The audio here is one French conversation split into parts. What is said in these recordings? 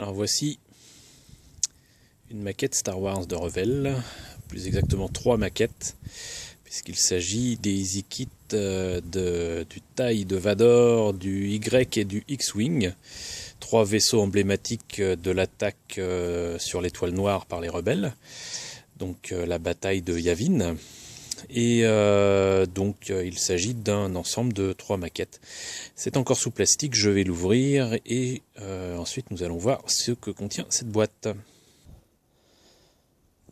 Alors voici une maquette Star Wars de Revell, plus exactement 3 maquettes, puisqu'il s'agit des e-kits du TIE de Vador, du Y et du X-Wing, 3 vaisseaux emblématiques de l'attaque sur l'étoile noire par les rebelles, donc la bataille de Yavin. Et il s'agit d'un ensemble de 3 maquettes. C'est encore sous plastique, je vais l'ouvrir et ensuite nous allons voir ce que contient cette boîte.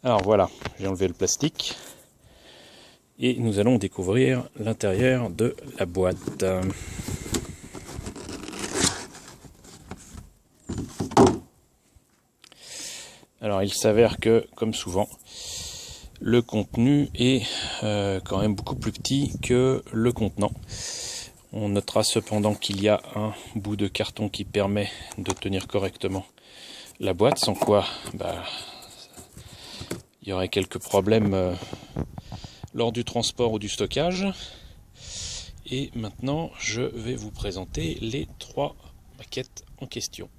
Alors voilà, j'ai enlevé le plastique et nous allons découvrir l'intérieur de la boîte. Alors il s'avère que, comme souvent, le contenu est quand même beaucoup plus petit que le contenant. On notera cependant qu'il y a un bout de carton qui permet de tenir correctement la boîte, sans quoi il y aurait quelques problèmes lors du transport ou du stockage. Et maintenant, je vais vous présenter les 3 maquettes en question.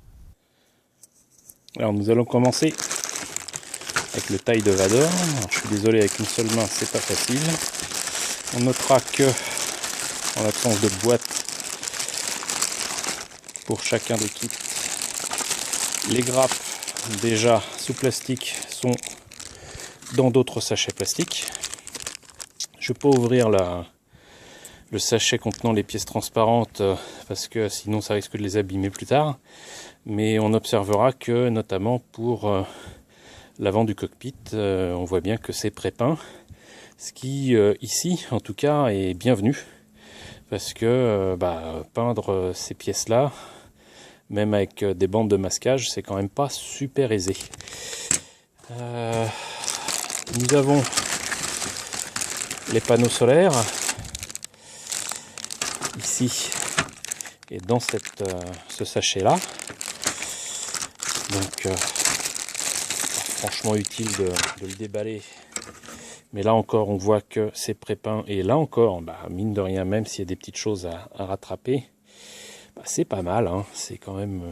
Alors nous allons commencer avec le TIE de Vador. Alors, je suis désolé, avec une seule main c'est pas facile. On notera que en l'absence de boîte pour chacun des kits, les grappes déjà sous plastique sont dans d'autres sachets plastiques. Je peux ouvrir le sachet contenant les pièces transparentes parce que sinon ça risque de les abîmer plus tard, mais on observera que notamment pour l'avant du cockpit, on voit bien que c'est prépeint, ce qui ici en tout cas est bienvenu, parce que peindre ces pièces là, même avec des bandes de masquage, c'est quand même pas super aisé. Nous avons les panneaux solaires ici et dans ce sachet là, donc franchement utile de le déballer, mais là encore on voit que c'est prépeint, et là encore mine de rien, même s'il y a des petites choses à rattraper, c'est pas mal, hein. C'est quand même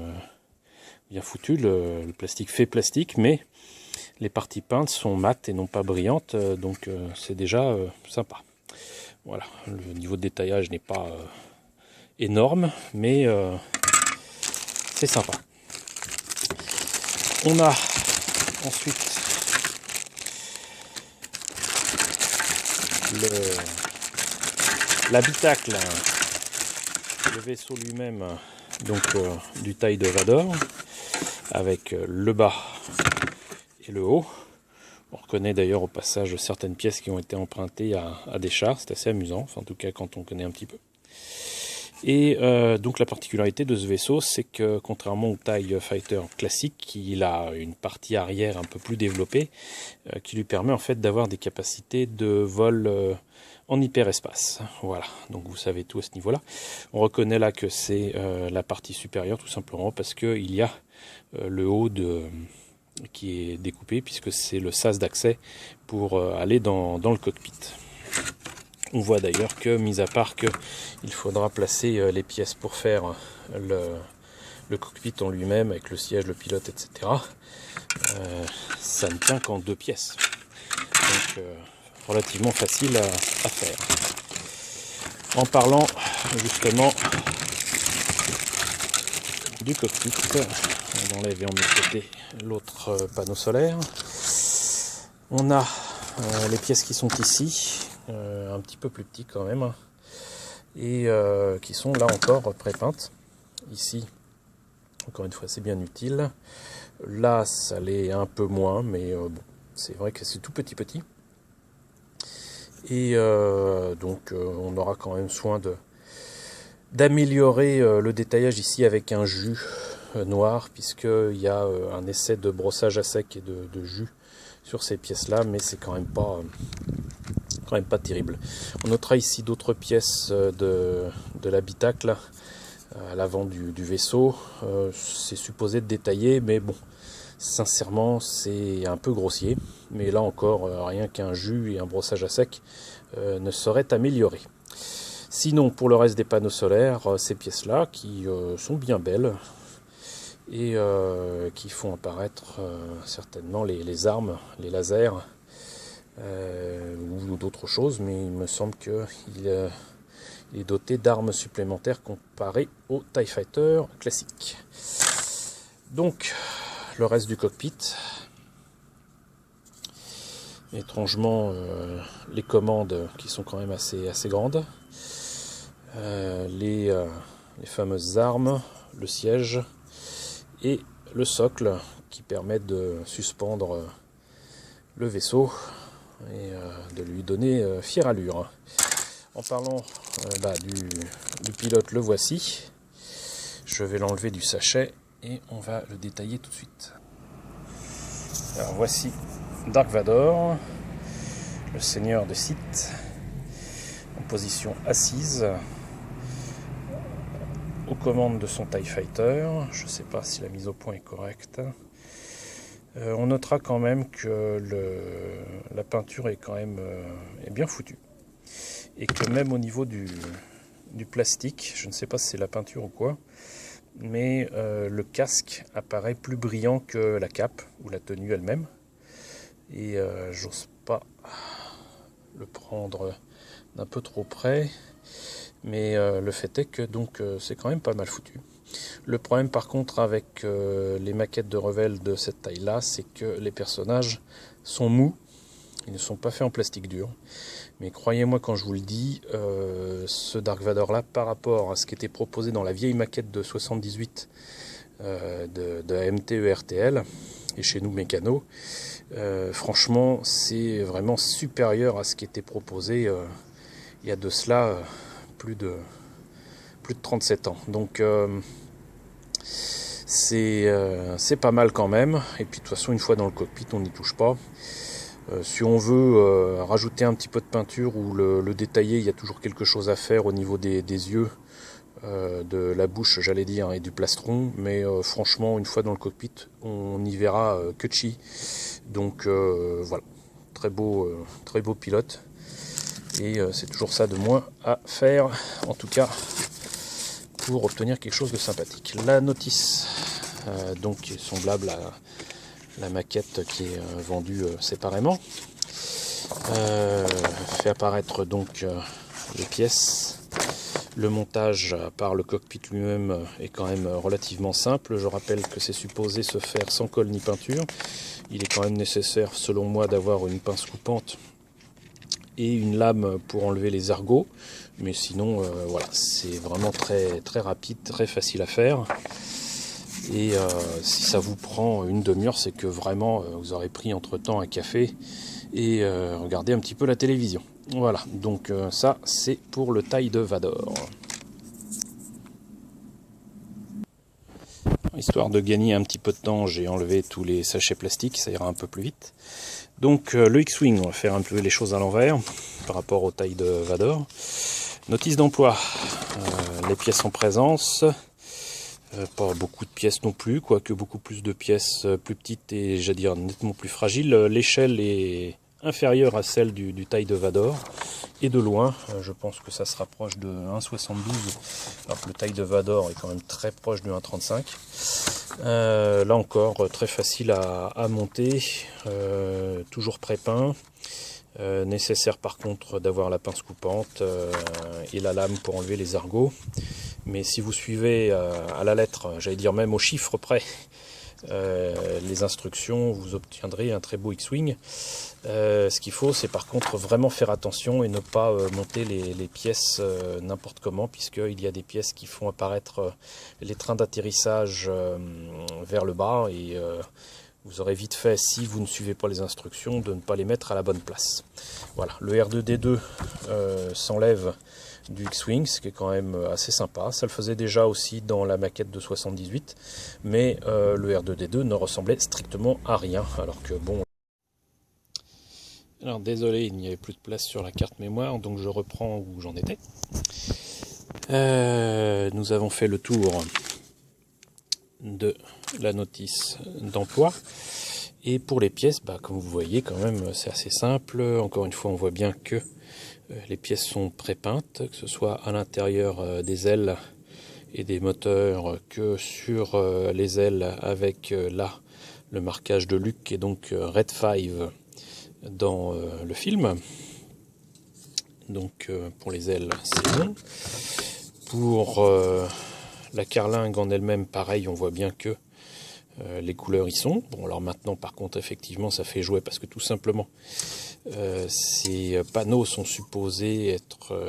bien foutu. Le plastique fait plastique, mais les parties peintes sont mates et non pas brillantes, donc c'est déjà sympa. Voilà, le niveau de détaillage n'est pas énorme, mais c'est sympa. On a ensuite l'habitacle, le vaisseau lui-même, donc du TIE de Vador, avec le bas et le haut. On reconnaît d'ailleurs au passage certaines pièces qui ont été empruntées à des chars, c'est assez amusant, enfin, en tout cas quand on connaît un petit peu. Et donc la particularité de ce vaisseau, c'est que contrairement au TIE Fighter classique, il a une partie arrière un peu plus développée, qui lui permet en fait d'avoir des capacités de vol en hyperespace. Voilà, donc vous savez tout à ce niveau-là. On reconnaît là que c'est la partie supérieure, tout simplement parce qu'il y a le haut qui est découpé, puisque c'est le sas d'accès pour aller dans le cockpit. On voit d'ailleurs que, mis à part qu'il faudra placer les pièces pour faire le cockpit en lui-même, avec le siège, le pilote, etc., ça ne tient qu'en 2 pièces. Donc relativement facile à faire. En parlant justement du cockpit, on enlève et on met de côté l'autre panneau solaire. On a les pièces qui sont ici, un petit peu plus petits quand même, et qui sont là encore prépeintes. Ici, encore une fois, c'est bien utile. Là, ça l'est un peu moins, mais bon, c'est vrai que c'est tout petit. Et donc, on aura quand même soin d'améliorer le détaillage ici avec un jus noir, puisqu'il y a un essai de brossage à sec et de jus sur ces pièces-là, mais c'est quand même pas terrible. On notera ici d'autres pièces de l'habitacle à l'avant du vaisseau. C'est supposé être détaillé, mais bon, sincèrement, c'est un peu grossier. Mais là encore, rien qu'un jus et un brossage à sec ne sauraient améliorer. Sinon, pour le reste des panneaux solaires, ces pièces-là qui sont bien belles, et qui font apparaître certainement les armes, les lasers ou d'autres choses, mais il me semble qu'il est doté d'armes supplémentaires comparé au TIE Fighter classique. Donc le reste du cockpit, étrangement les commandes qui sont quand même assez grandes, les fameuses armes, le siège et le socle qui permettent de suspendre le vaisseau et de lui donner fière allure. En parlant du pilote, le voici. Je vais l'enlever du sachet et on va le détailler tout de suite. Alors voici Dark Vador, le seigneur de Sith, en position assise, aux commandes de son TIE Fighter. Je ne sais pas si la mise au point est correcte. On notera quand même que la peinture est quand même est bien foutue. Et que même au niveau du plastique, je ne sais pas si c'est la peinture ou quoi, mais le casque apparaît plus brillant que la cape ou la tenue elle-même. Et j'ose pas le prendre d'un peu trop près. Mais le fait est que donc c'est quand même pas mal foutu. Le problème par contre avec les maquettes de Revell de cette taille là, c'est que les personnages sont mous, ils ne sont pas faits en plastique dur. Mais croyez-moi quand je vous le dis, ce Dark Vador là par rapport à ce qui était proposé dans la vieille maquette de 78 de AMT RTL et chez nous Mécano, franchement c'est vraiment supérieur à ce qui était proposé il y a de cela plus de 37 ans. Donc c'est pas mal quand même. Et puis de toute façon, une fois dans le cockpit, on n'y touche pas. Si on veut rajouter un petit peu de peinture ou le détailler, il y a toujours quelque chose à faire au niveau des yeux, de la bouche, j'allais dire, et du plastron. Mais franchement, une fois dans le cockpit, on y verra que chi. Donc voilà, très beau pilote. Et c'est toujours ça de moins à faire, en tout cas pour obtenir quelque chose de sympathique. La notice, donc est semblable à la maquette qui est vendue séparément, fait apparaître donc les pièces. Le montage par le cockpit lui-même est quand même relativement simple. Je rappelle que c'est supposé se faire sans colle ni peinture. Il est quand même nécessaire, selon moi, d'avoir une pince coupante et une lame pour enlever les ergots, mais sinon voilà, c'est vraiment très rapide, très facile à faire. Et si ça vous prend une demi-heure, c'est que vraiment vous aurez pris entre temps un café et regardé un petit peu la télévision. Voilà, donc ça c'est pour le taille de Vador. Histoire de gagner un petit peu de temps, j'ai enlevé tous les sachets plastiques, ça ira un peu plus vite. Donc le X-Wing, on va faire un peu les choses à l'envers par rapport aux tailles de Vador. Notice d'emploi, les pièces en présence, pas beaucoup de pièces non plus, quoique beaucoup plus de pièces plus petites et j'allais dire nettement plus fragiles. L'échelle est inférieure à celle du taille de Vador, et de loin, je pense que ça se rapproche de 1,72, alors que le taille de Vador est quand même très proche de 1,35. Là encore, très facile à monter, toujours pré-peint. Nécessaire par contre d'avoir la pince coupante et la lame pour enlever les ergots. Mais si vous suivez à la lettre, j'allais dire même au chiffre près, les instructions, vous obtiendrez un très beau X-Wing. Ce qu'il faut, c'est par contre vraiment faire attention et ne pas monter les pièces n'importe comment, puisqu'il y a des pièces qui font apparaître les trains d'atterrissage vers le bas, et vous aurez vite fait, si vous ne suivez pas les instructions, de ne pas les mettre à la bonne place. Voilà, le R2D2 s'enlève du X-Wing, ce qui est quand même assez sympa. Ça le faisait déjà aussi dans la maquette de 78, mais le R2D2 ne ressemblait strictement à rien, alors que bon... Alors désolé, il n'y avait plus de place sur la carte mémoire, donc je reprends où j'en étais. Nous avons fait le tour de la notice d'emploi. Et pour les pièces, comme vous voyez quand même, c'est assez simple. Encore une fois, on voit bien que les pièces sont pré-peintes, que ce soit à l'intérieur des ailes et des moteurs que sur les ailes avec là le marquage de Luke et donc Red 5 dans le film. Donc pour les ailes c'est bon. Pour la carlingue en elle-même pareil, on voit bien que les couleurs y sont. Bon alors maintenant par contre effectivement ça fait jouer parce que tout simplement ces panneaux sont supposés être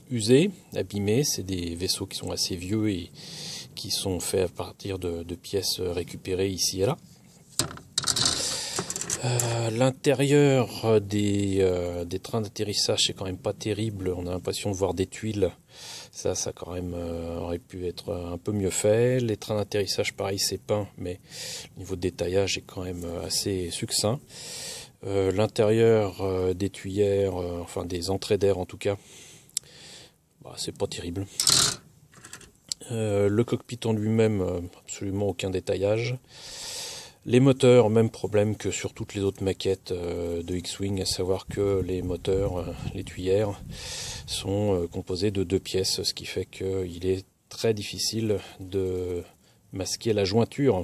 usés, abîmés. C'est des vaisseaux qui sont assez vieux et qui sont faits à partir de pièces récupérées ici et là. L'intérieur des trains d'atterrissage c'est quand même pas terrible, on a l'impression de voir des tuiles, ça quand même aurait pu être un peu mieux fait. Les trains d'atterrissage pareil c'est peint, mais le niveau de détaillage est quand même assez succinct. L'intérieur des tuyères, enfin des entrées d'air en tout cas, bah, c'est pas terrible. Le cockpit en lui-même, absolument aucun détaillage. Les moteurs, même problème que sur toutes les autres maquettes de X-Wing, à savoir que les moteurs, les tuyères, sont composés de 2 pièces, ce qui fait qu'il est très difficile de masquer la jointure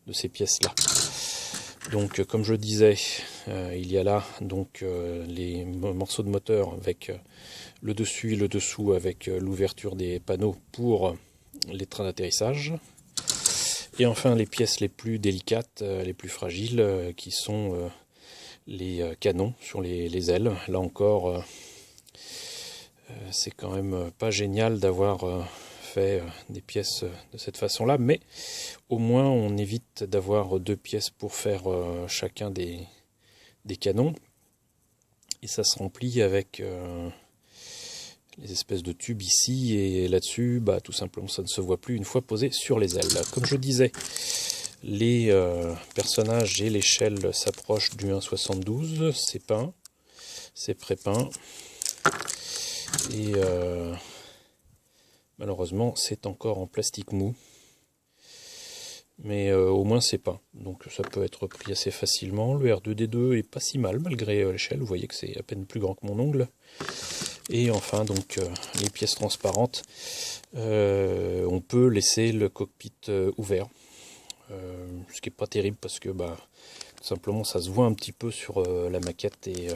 de ces pièces-là. Donc, comme je disais, il y a là donc les morceaux de moteur avec le dessus et le dessous, avec l'ouverture des panneaux pour les trains d'atterrissage. Et enfin les pièces les plus délicates, les plus fragiles, qui sont les canons sur les ailes. Là encore, c'est quand même pas génial d'avoir fait des pièces de cette façon-là, mais au moins on évite d'avoir 2 pièces pour faire chacun des canons. Et ça se remplit avec les espèces de tubes ici, et là-dessus, bah, tout simplement, ça ne se voit plus une fois posé sur les ailes. Comme je disais, les personnages et l'échelle s'approchent du 1,72, c'est peint, c'est pré-peint, et malheureusement, c'est encore en plastique mou, mais au moins c'est peint, donc ça peut être pris assez facilement. Le R2D2 est pas si mal malgré l'échelle, vous voyez que c'est à peine plus grand que mon ongle. Et enfin donc les pièces transparentes, on peut laisser le cockpit ouvert, ce qui n'est pas terrible parce que bah, tout simplement ça se voit un petit peu sur la maquette et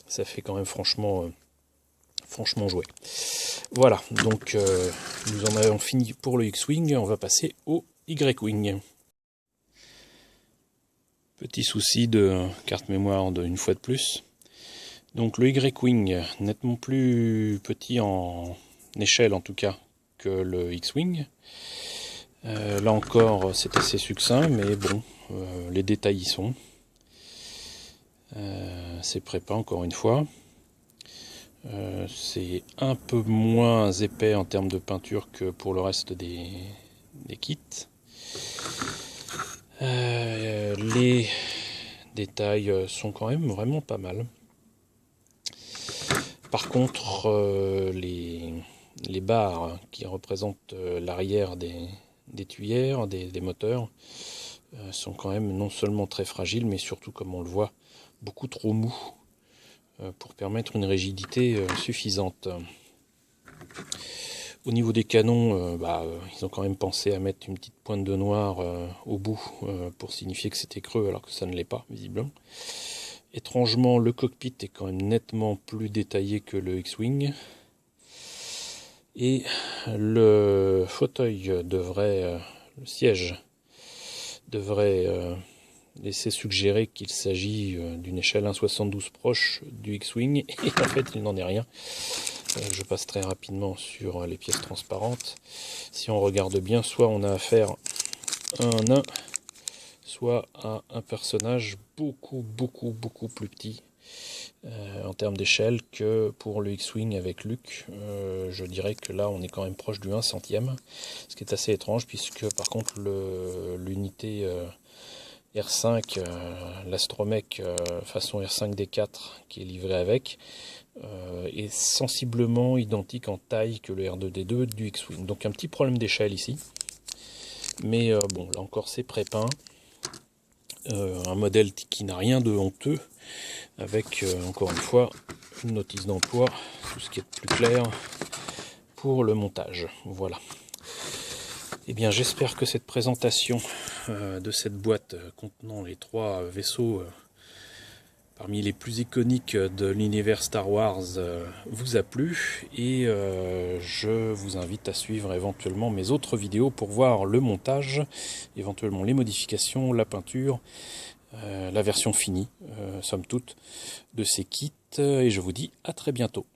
ça fait quand même franchement jouer. Voilà, donc nous en avons fini pour le X-Wing, on va passer au Y-Wing. Petit souci de carte mémoire une fois de plus. Donc le Y-Wing, nettement plus petit en échelle en tout cas que le X-Wing. Là encore c'est assez succinct, mais bon, les détails y sont. C'est pré-peint encore une fois. C'est un peu moins épais en termes de peinture que pour le reste des kits. Les détails sont quand même vraiment pas mal. Par contre, les barres qui représentent l'arrière des tuyères, des moteurs, sont quand même non seulement très fragiles, mais surtout, comme on le voit, beaucoup trop mous pour permettre une rigidité suffisante. Au niveau des canons, ils ont quand même pensé à mettre une petite pointe de noir au bout pour signifier que c'était creux, alors que ça ne l'est pas, visiblement. Étrangement, le cockpit est quand même nettement plus détaillé que le X-Wing. Et le fauteuil devrait, le siège devrait laisser suggérer qu'il s'agit d'une échelle 1,72 proche du X-Wing. Et en fait, il n'en est rien. Je passe très rapidement sur les pièces transparentes. Si on regarde bien, soit on a affaire à un nain, soit à un personnage beaucoup plus petit en termes d'échelle que pour le X-Wing avec Luke. Je dirais que là on est quand même proche du 1/100e, ce qui est assez étrange puisque par contre l'unité R5, l'astromech façon R5D4 qui est livré avec, est sensiblement identique en taille que le R2D2 du X-Wing. Donc un petit problème d'échelle ici, mais bon, là encore c'est pré-peint. Un modèle qui n'a rien de honteux, avec encore une fois une notice d'emploi, tout ce qui est plus clair pour le montage. Voilà. Eh bien, j'espère que cette présentation de cette boîte contenant les 3 vaisseaux parmi les plus iconiques de l'univers Star Wars vous a plu, et je vous invite à suivre éventuellement mes autres vidéos pour voir le montage, éventuellement les modifications, la peinture, la version finie, somme toute, de ces kits, et je vous dis à très bientôt.